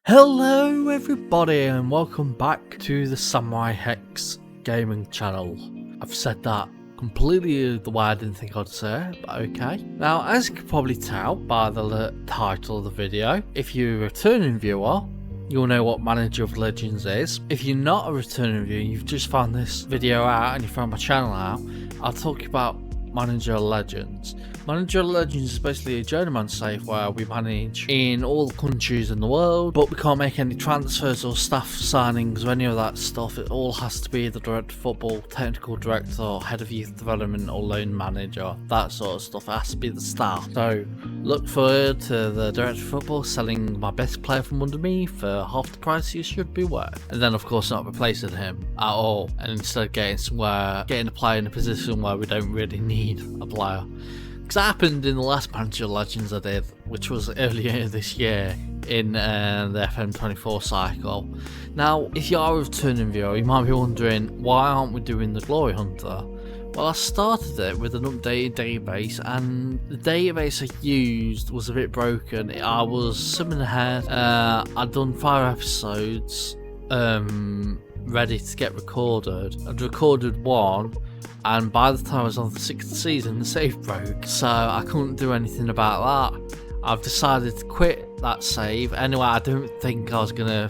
Hello everybody and welcome back to the Samurai Hex gaming channel. I've said that completely the way I didn't think I'd say it, but okay. Now, as you can probably tell by the title of the video, if you're a returning viewer, you'll know what Manager of Legends is. If you're not a returning viewer and you've just found this video out and you found my channel out, I'll talk about Manager of Legends. Manager of Legends is basically a journeyman save where we manage in all the countries in the world, but we can't make any transfers or staff signings or any of that stuff. It all has to be the director of football, technical director, or head of youth development or loan manager, that sort of stuff. It has to be the staff. So look forward to the director of football selling my best player from under me for half the price he should be worth, and then of course not replacing him at all, and instead getting a player in a position where we don't really need a player. Because that happened in the last Manager of Legends I did, which was earlier this year in the FM24 cycle. Now, if you are a returning viewer, you might be wondering, why aren't we doing the Glory Hunter? Well, I started it with an updated database, and the database I used was a bit broken. I was swimming ahead. I'd done 5 episodes ready to get recorded. I'd recorded 1. And by the time I was on the 6th season, the save broke, so I couldn't do anything about that. I've decided to quit that save. Anyway, I don't think I was going to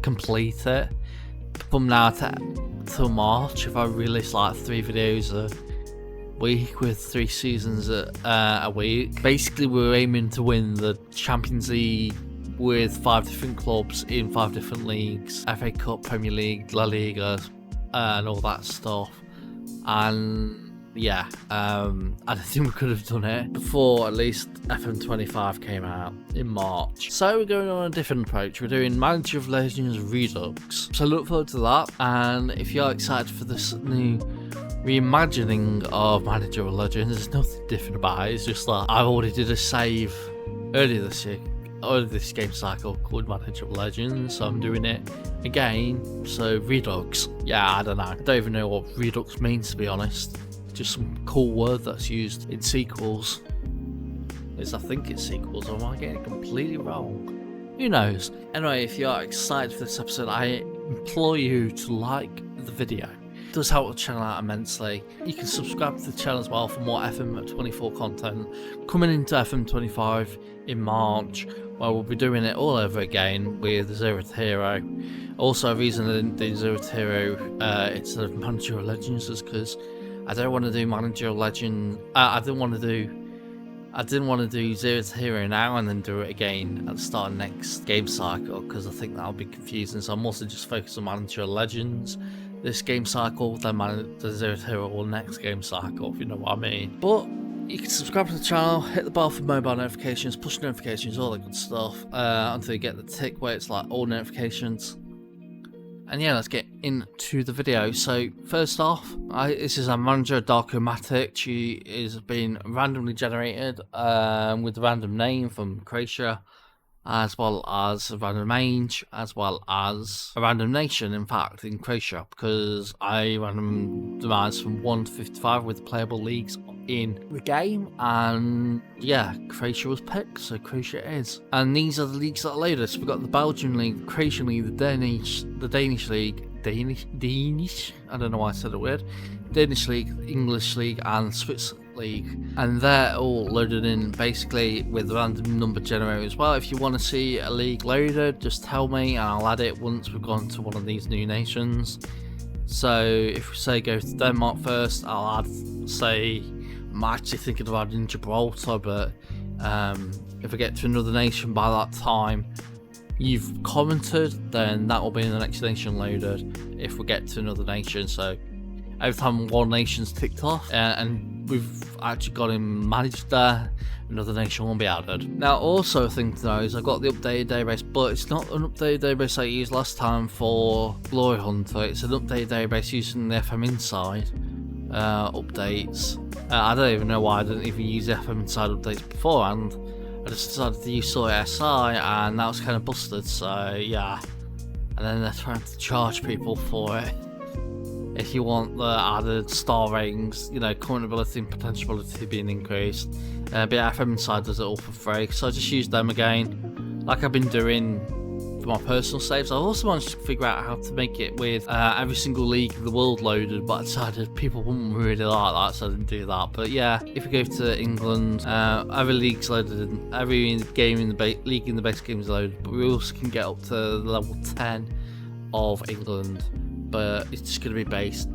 complete it from now till March if I release like 3 videos a week with 3 seasons a week. Basically, we're aiming to win the Champions League with 5 different clubs in 5 different leagues. FA Cup, Premier League, La Liga, and all that stuff. And yeah, I don't think we could have done it before at least FM25 came out in March. So we're going on a different approach. We're doing Manager of Legends Redux. So look forward to that. And if you're excited for this new reimagining of Manager of Legends, there's nothing different about it. It's just that I already did a save earlier this year, or this game cycle, called Manager of Legends, so I'm doing it again. So Redux, yeah, I don't know. I don't even know what Redux means, to be honest. Just some cool word that's used in sequels. I think it's sequels, or am I getting it completely wrong? Who knows? Anyway, if you are excited for this episode, I implore you to like the video. It does help the channel out immensely. You can subscribe to the channel as well for more FM24 content coming into FM25 in March, where we'll be doing it all over again with the Zeroth Hero. Also, a reason I didn't do Zeroth Hero instead of Manager of Legends is because I don't want to do Manager of Legends. I didn't want to do Zeroth Hero now and then do it again at the start of next game cycle, because I think that'll be confusing. So I'm also just focused on Manager of Legends this game cycle, then the Zeroth Hero or next game cycle, if you know what I mean. But you can subscribe to the channel, hit the bell for mobile notifications, push notifications, all that good stuff, until you get the tick where it's like all notifications. And yeah, let's get into the video. So first off, this is a Manager Darkomatic. She is being randomly generated with a random name from Croatia, as well as a random age, as well as a random nation, in fact, in Croatia, because I randomized from 1 to 55 with playable leagues in the game, and yeah, Croatia was picked, so Croatia is. And these are the leagues that are loaded. So we've got the Belgian League, the Croatian League, the Danish League, Danish, I don't know why I said the word, Danish League, English League, and Swiss League, and they're all loaded in basically with random number generator as well. If you want to see a league loaded, just tell me and I'll add it once we've gone to one of these new nations. So if we say go to Denmark first, I'll add, say, I'm actually thinking of adding Gibraltar, but if I get to another nation by that time you've commented, then that will be in the next nation loaded if we get to another nation. So every time one nation's ticked off and we've actually got him managed there, another nation won't be added. Now, also a thing to know is I've got the updated database, but it's not an updated database I used last time for Glory Hunter. It's an updated database using the FM Inside updates. I don't even know why I didn't even use the FM Inside updates beforehand. I just decided to use Soy SI, and that was kind of busted, so yeah. And then they're trying to charge people for it. If you want the added star ratings, you know, current ability and potential ability being increased. But yeah, FM Inside does it all for free, so I just used them again, like I've been doing for my personal saves. I also managed to figure out how to make it with every single league in the world loaded, but I decided people wouldn't really like that, so I didn't do that. But yeah, if you go to England, every league's loaded, and every game in the league in the base game is loaded, but we also can get up to level 10 of England, but it's just going to be based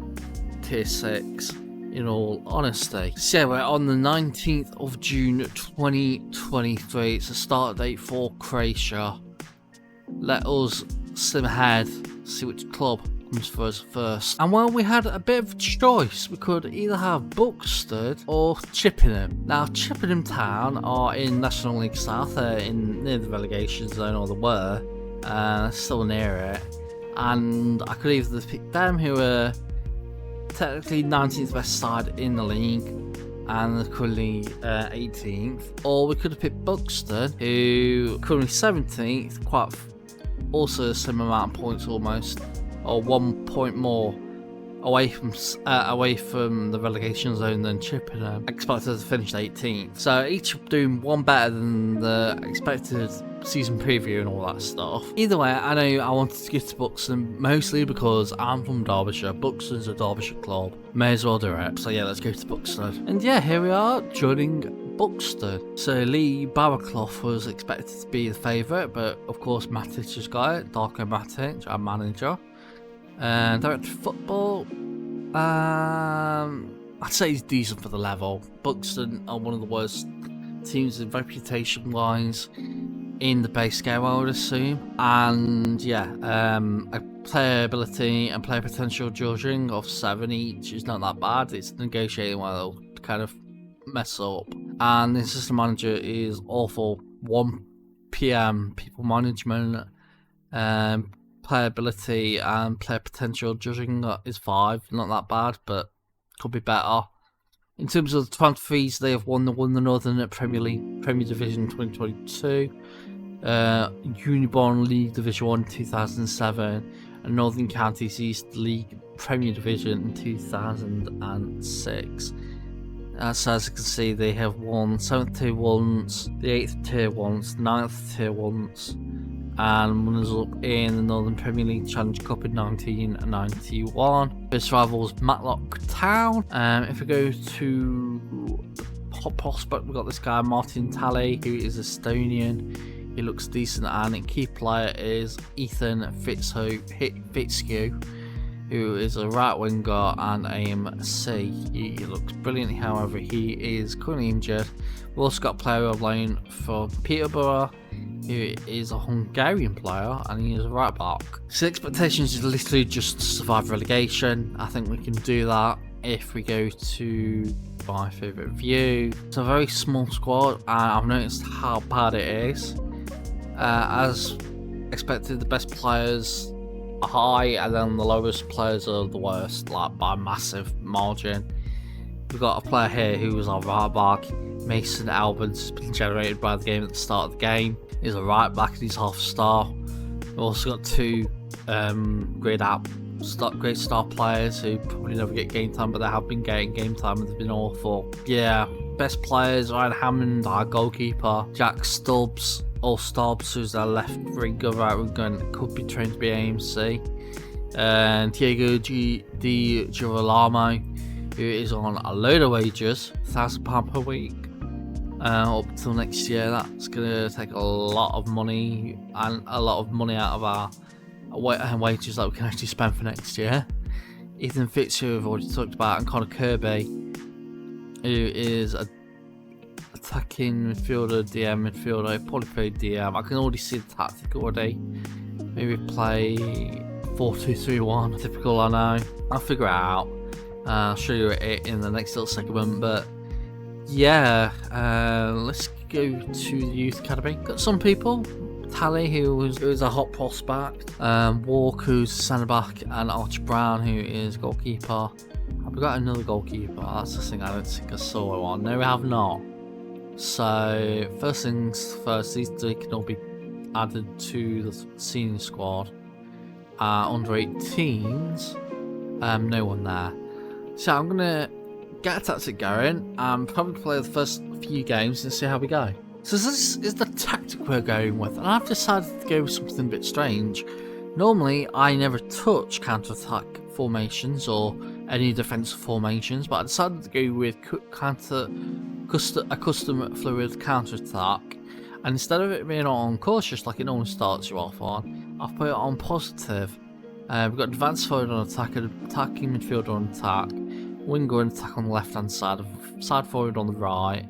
tier 6. In all honesty. So yeah, we're on the 19th of June 2023. It's a start date for Croatia. Let us sim ahead, see which club comes for us first. And well, we had a bit of a choice. We could either have Buxton or Chippenham. Now, Chippenham Town are in National League South, near the relegation zone, or they were, still near it. And I could either pick them, who are technically 19th best side in the league and they're currently 18th, or we could have picked Buxton, who currently 17th, quite also the same amount of points almost, or 1 point more away from the relegation zone than Chippenham, expected to finish 18th. So each doing one better than the expected season preview and all that stuff. Either way, I know I wanted to get to Buxton mostly because I'm from Derbyshire. Buxton's a Derbyshire club. May as well do it. So yeah, let's go to Buxton. And yeah, here we are joining Buxton. So Lee Barraclough was expected to be the favourite, but of course Matic has got it. Darko Matic, our manager. Director of football, I'd say he's decent for the level. Buxton are one of the worst teams in reputation wise in the base game, I would assume. And yeah, player ability and player potential judging of 7 each is not that bad. It's negotiating where they'll kind of mess up. And the assistant manager is awful. 1 PM people management, player ability and player potential judging is 5, not that bad, but could be better. In terms of the transfer fees, they have won the Northern Premier Division 2022, Uniborn League Division 1 2007, and Northern Counties East League Premier Division in 2006. So as you can see, they have won 7th tier once, the 8th tier once, 9th tier once, and runners up in the Northern Premier League Challenge Cup in 1991. First rival was Matlock Town. If we go to Hot Prospect, we've got this guy Martin Talley, who is Estonian. He looks decent, and the key player is Ethan Fitzhugh, who is a right winger and AMC. He looks brilliant, however, he is currently injured. We've also got a player on loan from Peterborough, who is a Hungarian player, and he is a right back. So the expectations is literally just to survive relegation. I think we can do that if we go to my favourite view. It's a very small squad, and I've noticed how bad it is. As expected, the best players are high, and then the lowest players are the worst, like by a massive margin. We've got a player here who was our right back. Mason Albans has been generated by the game at the start of the game. He's a right back and he's half star. We've also got 2 great star players who probably never get game time, but they have been getting game time and they've been awful. Yeah, best players: Ryan Hammond, our goalkeeper; Jack Stubbs, who's our left winger, right winger, and could be trained to be AMC; and Diego Di Girolamo, who is on a load of wages, £1,000 per week. Up till next year. That's gonna take a lot of money and a lot of money out of our wages that we can actually spend for next year. Ethan Fitzhugh, I've already talked about, and Connor Kirby, who is a attacking midfielder, DM midfielder, probably play DM. I can already see the tactic already. Maybe play 4-2-3-1. Typical, I know. I'll figure it out. I'll show you it in the next little segment, but yeah, let's go to the youth academy. Got some people: Tally, who is a hot prospect, Walk, who's centre back, and Archie Brown, who is goalkeeper. Have we got another goalkeeper? That's the thing, I don't think I saw one. No, we have not. So first things first, these 3 can all be added to the senior squad. Under 18s, no one there. So I'm gonna get a tactic going and probably play the first few games and see how we go. So this is the tactic we're going with, and I've decided to go with something a bit strange. Normally, I never touch counter-attack formations or any defensive formations, but I decided to go with a custom fluid counter-attack, and instead of it being on cautious like it normally starts you off on, I've put it on positive. We've got advanced forward on attack, attacking midfielder on attack, winger on attack on the left hand side, side forward on the right,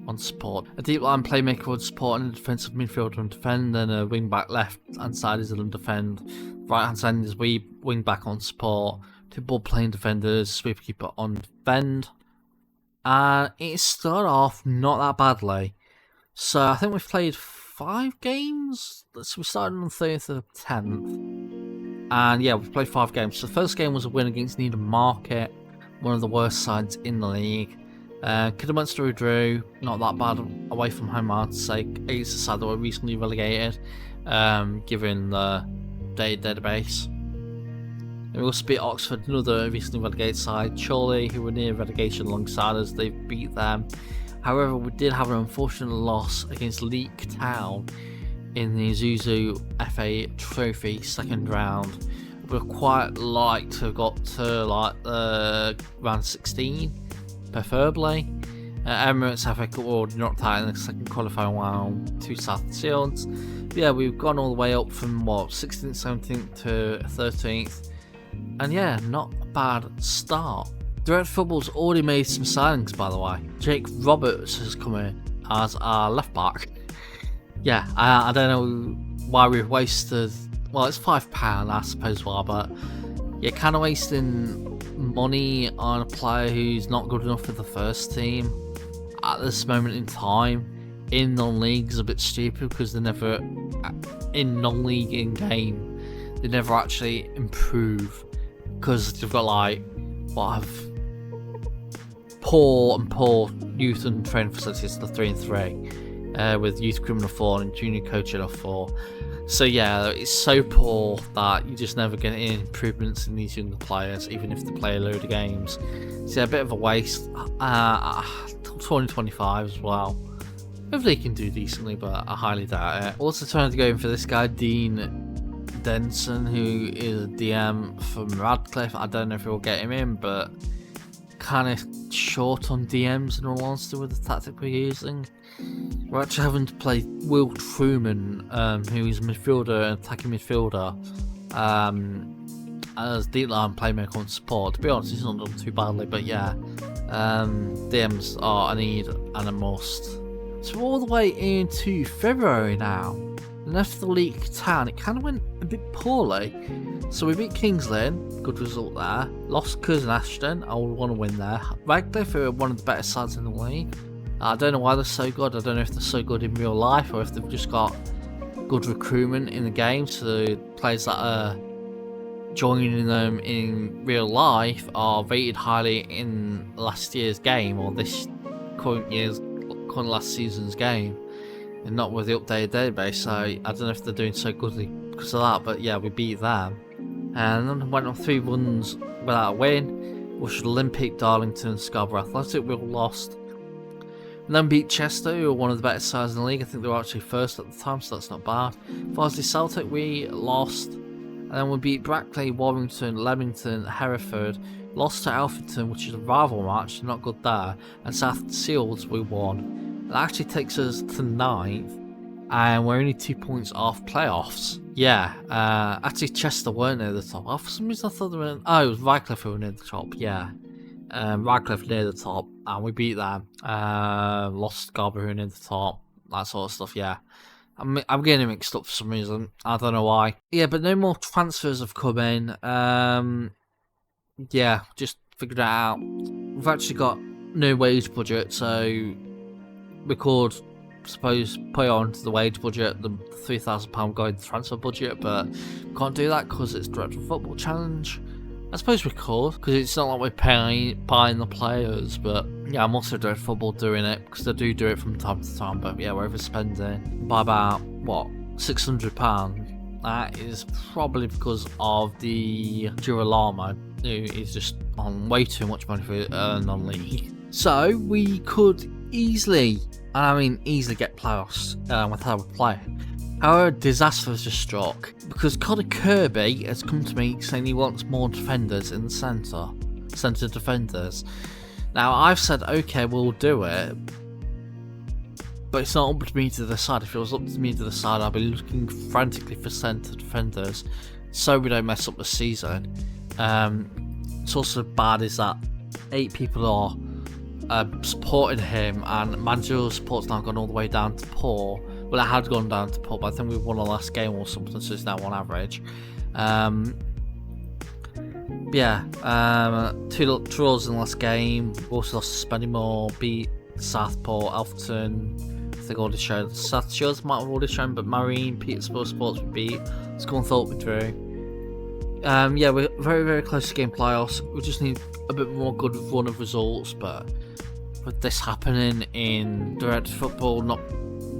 on support. A deep line playmaker would support, and a defensive midfielder on defend, and a wing back left hand side is on defend. Right hand side is wing back on support. Two ball playing defenders, sweeper keeper on defend. And it started off not that badly. So I think we've played 5 games. So we started on the 30th of the 10th. And yeah, we've played 5 games. So the first game was a win against Needham Market, one of the worst sides in the league. Kidderminster drew, not that bad away from home, I'd say. It's a side that were recently relegated, given the database. And we also beat Oxford, another recently relegated side. Chorley, who were near relegation alongside us, they beat them. However, we did have an unfortunate loss against Leek Town in the Zuzu FA Trophy second round. We'd quite like to have got to like round 16, preferably. Emirates FA Cup already knocked out in the second qualifying round to South Shields. But yeah, we've gone all the way up from what 16th, 17th to 13th. And yeah, not a bad start. Direct Football's already made some signings, by the way. Jake Roberts has come in as our left back. Yeah, I don't know why we've wasted. Well, it's £5, I suppose, why, but you're kind of wasting money on a player who's not good enough for the first team at this moment in time. In non-league is a bit stupid because they never, in non-league in game, they never actually improve because they've got like poor youth and training facilities, the 3 and 3, with youth criminal 4 and junior coaching of 4. So yeah, it's so poor that you just never get any improvements in these younger players, even if they play a load of games. So yeah, a bit of a waste. 2025 as well. Hopefully he can do decently, but I highly doubt it. Also trying to go in for this guy, Dean Denson, who is a DM from Radcliffe. I don't know if we'll get him in, but kind of short on DMs in all honesty with the tactic we're using. We're actually having to play Will Truman, who is a midfielder, an attacking midfielder, as deep line playmaker on support. To be honest, he's not done too badly, but yeah, DMs are a need and a must. So we're all the way into February now. And after the Leek Town, it kind of went a bit poorly. So we beat Kings Lynn, good result there. Lost Cousin Ashton, I would want to win there. Radcliffe are one of the better sides in the league. I don't know why they're so good. I don't know if they're so good in real life or if they've just got good recruitment in the game. So players that are joining them in real life are rated highly in last year's game or this current last season's game, and not with the updated database. So I don't know if they're doing so good because of that, but yeah, we beat them. And then went on 3 runs without a win. Rushford Olympic, Darlington, Scarborough Athletic, we all lost. And then beat Chester, who are one of the better sides in the league. I think they were actually first at the time, so that's not bad. Farsley Celtic, we lost. And then we beat Brackley, Warrington, Leamington, Hereford. Lost to Alphington, which is a rival match, not good there. And South Shields, we won. It actually takes us to 9th, and we're only 2 points off playoffs. Yeah, actually Chester weren't near the top. Oh, for some reason I thought they were it was Radcliffe who were near the top, yeah. Radcliffe near the top, and we beat them. Lost Scarborough near the top, that sort of stuff, yeah. I'm getting mixed up for some reason, I don't know why. Yeah, but no more transfers have come in. Yeah, just figured it out. We've actually got no wage budget, so we could, suppose, put onto the wage budget the £3,000 going to transfer budget, but we can't do that because it's Director of Football Challenge. I suppose we could, because it's not like we're buying the players, but yeah, I'm also Director of Football doing it, because they do it from time to time, but yeah, we're overspending by about, what, £600. That is probably because of the Girolamo, who is just on way too much money for non-league. So we could easily and I mean easily get playoffs with how we play. However, disaster has just struck because Connor Kirby has come to me saying he wants more defenders in the centre defenders. Now I've said okay, we'll do it, but it's not up to me to decide. If it was up to me to decide, I'd be looking frantically for centre defenders so we don't mess up the season. It's also bad is that 8 people are supporting him, and managerial support's now gone all the way down to poor. Well, it had gone down to poor, but I think we won the last game or something, so it's now on average. 2 draws in the last game. We also lost to Spennymoor, beat Southport, Alfreton. I think already showed. South Shores might have already shown, but Marine, Peterborough Sports we beat. Scunthorpe we drew. We're very, very close to game playoffs. We just need a bit more good run of results, but with this happening in direct football, not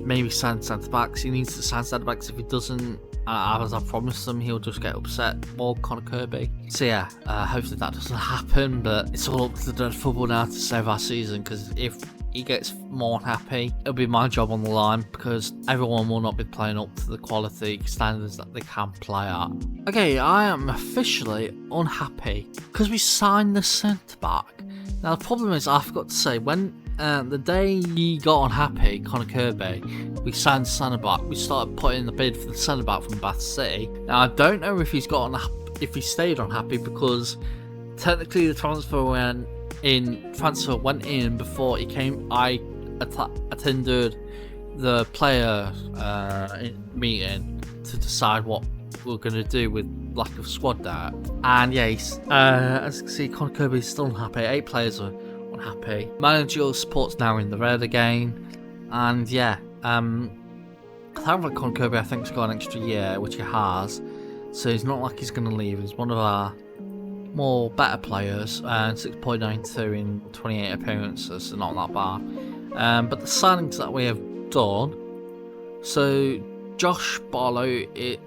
maybe sign centre backs. He needs to sign centre backs. If he doesn't, as I promised him, he'll just get upset. More Connor Kirby. So yeah, hopefully that doesn't happen. But it's all up to the direct football now to save our season. Because if he gets more unhappy, it'll be my job on the line. Because everyone will not be playing up to the quality standards that they can play at. Okay, I am officially unhappy because we signed the centre back. Now the problem is, I forgot to say when. The day he got unhappy, Connor Kirby, we signed centre back. We started putting the bid for the centre back from Bath City. Now I don't know if he's got if he stayed unhappy because technically the transfer went in before he came. I attended the player meeting to decide what we're going to do with lack of squad depth. And yeah, as you can see, Connor Kirby's still unhappy. 8 players are unhappy. Managerial support's now in the red again, and yeah, however, Connor Kirby I think's got an extra year, which he has, so he's not like he's going to leave. He's one of our more better players, 6.92 in 28 appearances, so not that bad. But the signings that we have done, so Josh Barlow, he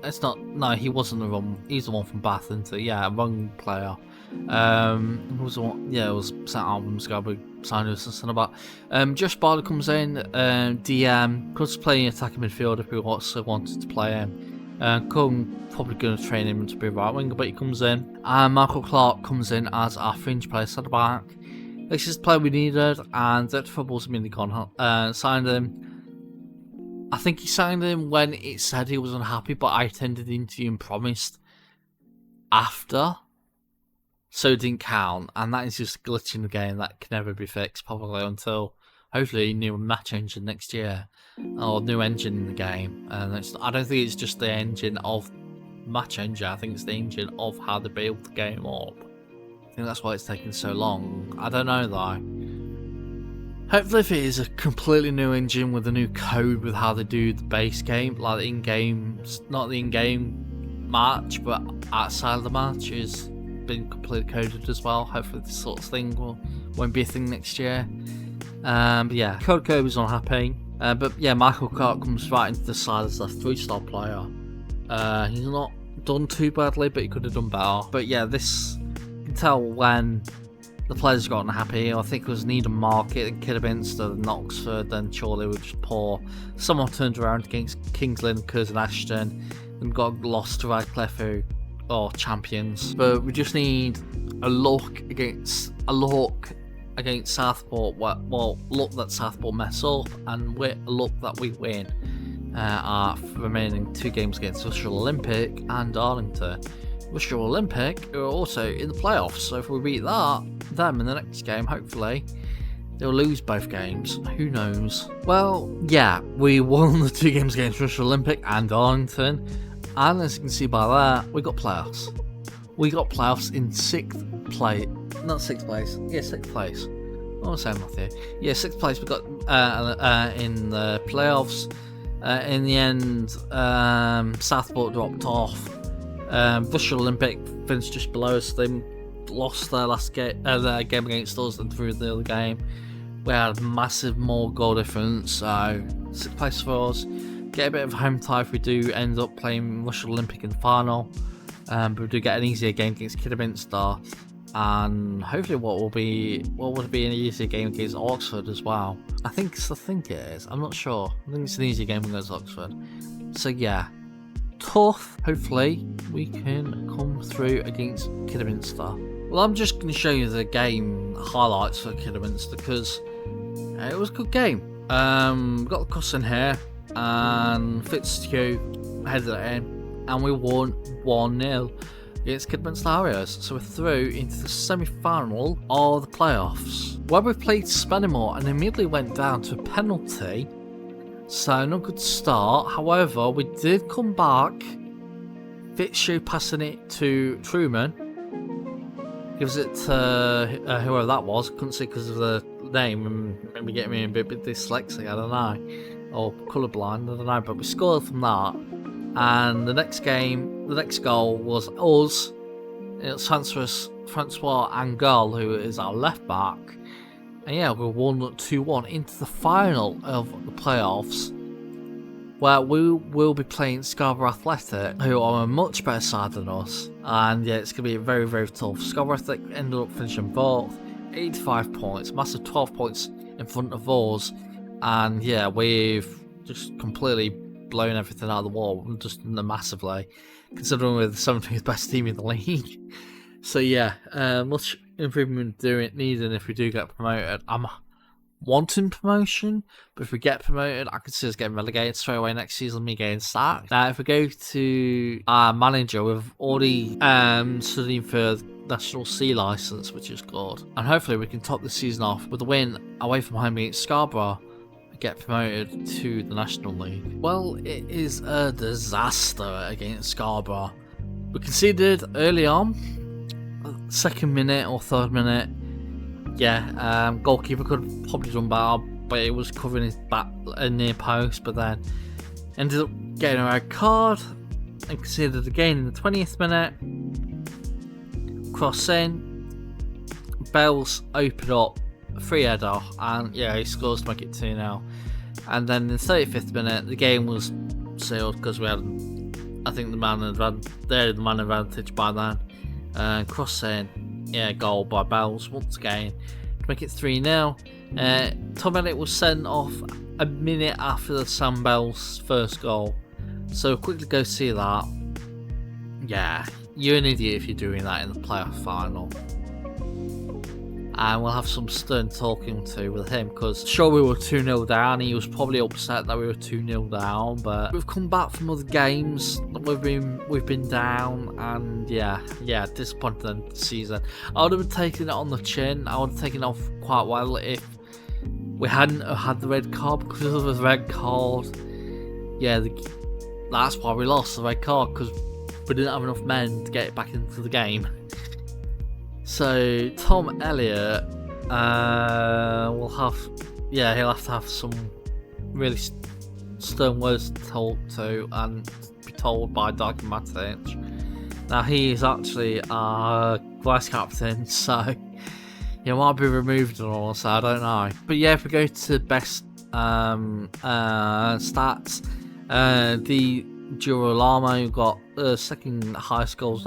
wasn't the wrong, he's the one from Bath, isn't he? Yeah, wrong player. It was St Albans ago we signed us something about. Josh Barlow comes in, DM, because playing attacking midfielder if we also wanted to play him. Probably going to train him to be a right winger, but he comes in. And Michael Clark comes in as our fringe player centre back. This is the player we needed, and that football's mainly gone. Signed him. I think he signed him when it said he was unhappy, but I attended the interview and promised after. So it didn't count, and that is just a glitch in the game that can never be fixed, probably until hopefully new match engine next year, or new engine in the game. And I don't think it's just the engine of match engine, I think it's the engine of how they build the game up. I think that's why it's taking so long. I don't know though. Hopefully if it is a completely new engine with a new code with how they do the base game, like the in-game, not the in-game match, but outside of the match is been completely coded as well. Hopefully this sort of thing won't be a thing next year. But yeah, Code Kirby's unhappy. But yeah, Michael Clark comes right into the side as a 3-star player. He's not done too badly, but he could have done better. But yeah, this you can tell when the players got unhappy. I think it was Needham Market and Kidderminster and Oxford, then Chorley were just poor. Someone turned around against Kings Lynn, Curzon Ashton, and got lost to Radcliffe, who are champions. But we just need a look against Southport. Well, look that Southport mess up, and look that we win our remaining 2 games against Russell Olympic and Darlington. Russell Olympic are also in the playoffs, so if we beat them in the next game, hopefully they'll lose both games. Who knows? Well, yeah, we won the 2 games against Russell Olympic and Darlington. And as you can see by that, we got playoffs. We got playoffs in 6th place. Not 6th place. Yeah, 6th place. What was I saying, Matthew? Yeah, 6th place. We got in the playoffs. In the end, Southport dropped off. Russell Olympic finished just below us. They lost their last their game against us and through the other game. We had a massive more goal difference. So 6th place for us. Get a bit of home tie if we do end up playing Russell Olympic in the final. But we do get an easier game against Kidderminster. and hopefully what would be an easier game against Oxford as well. I think it is. I'm not sure. I think it's an easier game against Oxford. So yeah, tough. Hopefully we can come through against Kidderminster. Well, I'm just going to show you the game highlights for Kidderminster because it was a good game. Got the cuss in here and Fitzhugh headed it in, and we won 1-0 against Kidderminster Harriers. So we're through into the semi-final of the playoffs, where we played Spennymoor and immediately went down to a penalty. So not a good start. However, we did come back. Fitzhugh passing it to Truman. Gives it to whoever that was. Couldn't see because of the name and maybe getting me a bit dyslexic, I don't know. Or colourblind, I don't know. But we scored from that. And the next goal was us. It's Francois Angel, who is our left back. And yeah, we won 2-1 into the final of the playoffs, where we will be playing Scarborough Athletic, who are a much better side than us. And yeah, it's going to be very, very tough. Scarborough Athletic ended up finishing fourth, 85 points, massive 12 points in front of us. And yeah, we've just completely blown everything out of the wall, just massively, considering we're the 17th best team in the league. So yeah, much improvement needed if we do get promoted. I'm wanting promotion, but if we get promoted, I could see us getting relegated straight away next season, me getting sacked. Now, if we go to our manager, we've already studying for National C licence, which is good, and hopefully we can top the season off with a win away from home against Scarborough, get promoted to the National League. Well, it is a disaster against Scarborough. We conceded early on, second minute or third minute. Yeah, goalkeeper could have probably done better, but it was covering his back near post, but then ended up getting a red card and conceded again in the 20th minute. Cross in, Bells opened up, free header, and yeah, he scores to make it 2-0. And then in the 35th minute, the game was sealed because we had, I think, the man advantage by then. Cross in, yeah, goal by Bells once again to make it 3-0. Tom Elliott was sent off a minute after the Sam Bell's first goal, so quickly go see that. Yeah, you're an idiot if you're doing that in the playoff final. And we'll have some stern talking to with him, because sure, we were 2-0 down. He was probably upset that we were 2-0 down, but we've come back from other games. We've been down, and yeah, disappointed in the season. I would have been taking it on the chin. I would have taken it off quite well if we hadn't had the red card, because of the red card. Yeah, that's why we lost the red card, because we didn't have enough men to get it back into the game. So Tom Elliott he'll have to have some really stern words to talk to and be told by Dark Matic. Now he is actually our vice captain, so he might be removed and all, so I don't know. But yeah, if we go to best stats, the Girolamo got the second highest goals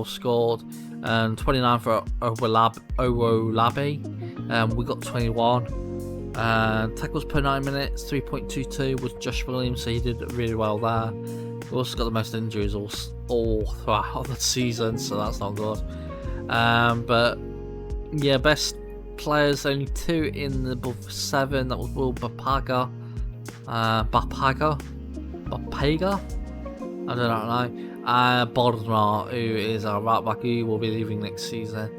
scored, 29 for Owolabi. We got 21. Tackles per 9 minutes, 3.22 was Josh Williams, so he did really well there. We also got the most injuries all throughout the season, so that's not good. But yeah, best players, only 2 in the above 7. That was Will Bapaga. I don't know. Bodnar, who is our right back, who will be leaving next season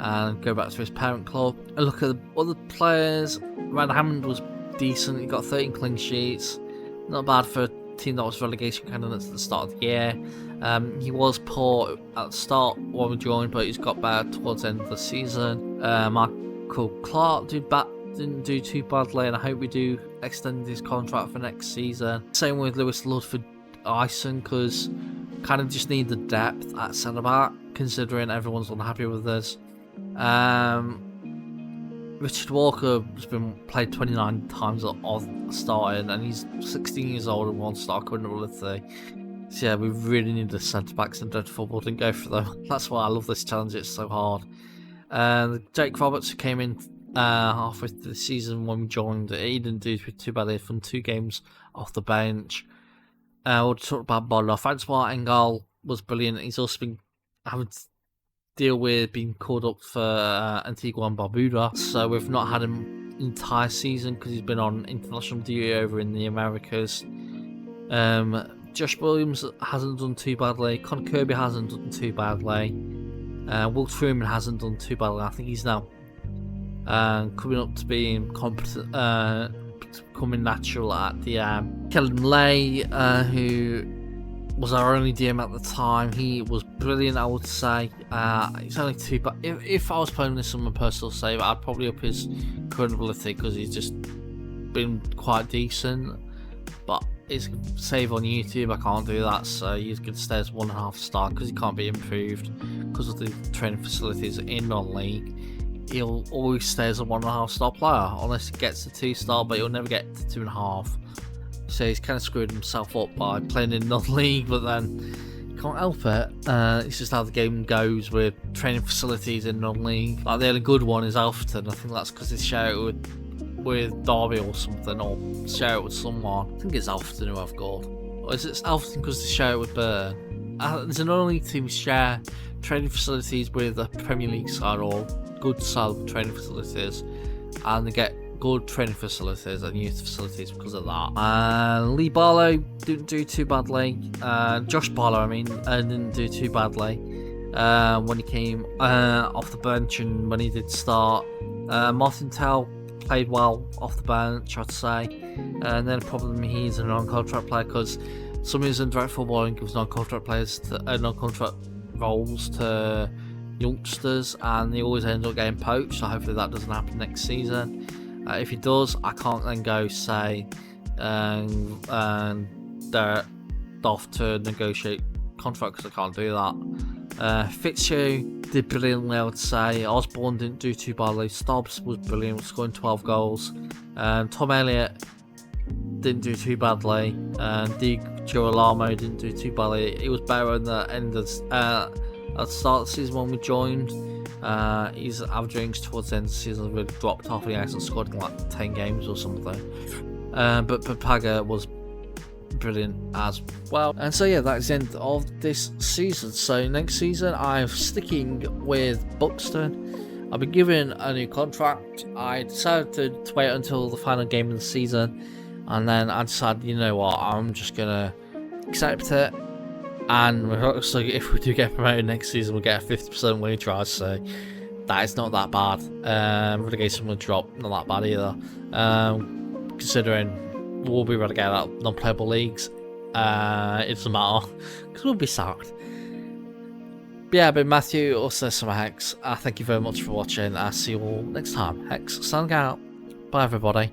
and go back to his parent club. A look at the other players. Ryan Hammond was decent. He got 13 clean sheets. Not bad for a team that was relegation candidates at the start of the year. He was poor at the start when we joined, but he's got better towards the end of the season. Michael Clark didn't do too badly, and I hope we do extend his contract for next season. Same with Lewis Ludford Ison, because kind of just need the depth at centre back, considering everyone's unhappy with us. Richard Walker has been played 29 times of starting, and he's 16 years old and wants to start current ability. So yeah, we really need the centre backs in Dead Football. Didn't go for them. That's why I love this challenge. It's so hard. Jake Roberts, who came in halfway through the season when we joined, he didn't do too badly from 2 games off the bench. We'll talk about Bolla. Francois Engel was brilliant. He's also been having to deal with being called up for Antigua and Barbuda, so we've not had him entire season because he's been on international duty over in the Americas. Josh Williams hasn't done too badly. Con Kirby hasn't done too badly. Will Truman hasn't done too badly. I think he's now coming up to being competent, becoming natural at the Kellen Lay, who was our only DM at the time. He was brilliant, I would say. He's only 2, but if I was playing this on my personal save, I'd probably up his current ability because he's just been quite decent. But his save on YouTube, I can't do that, so he's going to stay as 1.5 star because he can't be improved because of the training facilities in non-league. He'll always stay as a 1.5 star player unless he gets to 2 star, but he'll never get to 2.5. So he's kind of screwed himself up by playing in non-league, but then can't help it. It's just how the game goes with training facilities in non-league. Like the only good one is Alfreton. I think that's because it's shared with Derby or something, or share it with someone. I think it's Alfreton who I've got. Or is it Alfreton because they share it with Burn? There's a non-league team share training facilities with a Premier League side or good side training facilities, and they get good training facilities and youth facilities because of that. Lee Barlow didn't do too badly. Josh Barlow, didn't do too badly when he came off the bench and when he did start. Martin Tell played well off the bench, I'd say. And then probably he's a non-contract player because some reason direct footballing gives non-contract players non-contract roles to youngsters, and they always end up getting poached. So hopefully that doesn't happen next season. If he does, I can't then go say they're off to negotiate contract because I can't do that. Fitzhugh did brilliantly, I would say. Osborne didn't do too badly. Stobbs was brilliant, scoring 12 goals. Tom Elliott didn't do too badly. Di Girolamo didn't do too badly. He was better at the end of at the start of the season when we joined. His averagings towards the end of the season really dropped off and he hasn't scored in like 10 games or something. But Papaga was brilliant as well. And so yeah, that's the end of this season. So next season I'm sticking with Buxton. I've been given a new contract. I decided to wait until the final game of the season, and then I decided, you know what, I'm just gonna accept it. And so if we do get promoted next season, we'll get a 50% wage rise, so that is not that bad. Relegation will drop, not that bad either. Considering we'll be relegated out of non-playable leagues, it doesn't matter, because we'll be sacked. But yeah, I've been Matthew, also Summer Hex. Thank you very much for watching. I'll see you all next time. Hex, signing out. Bye everybody.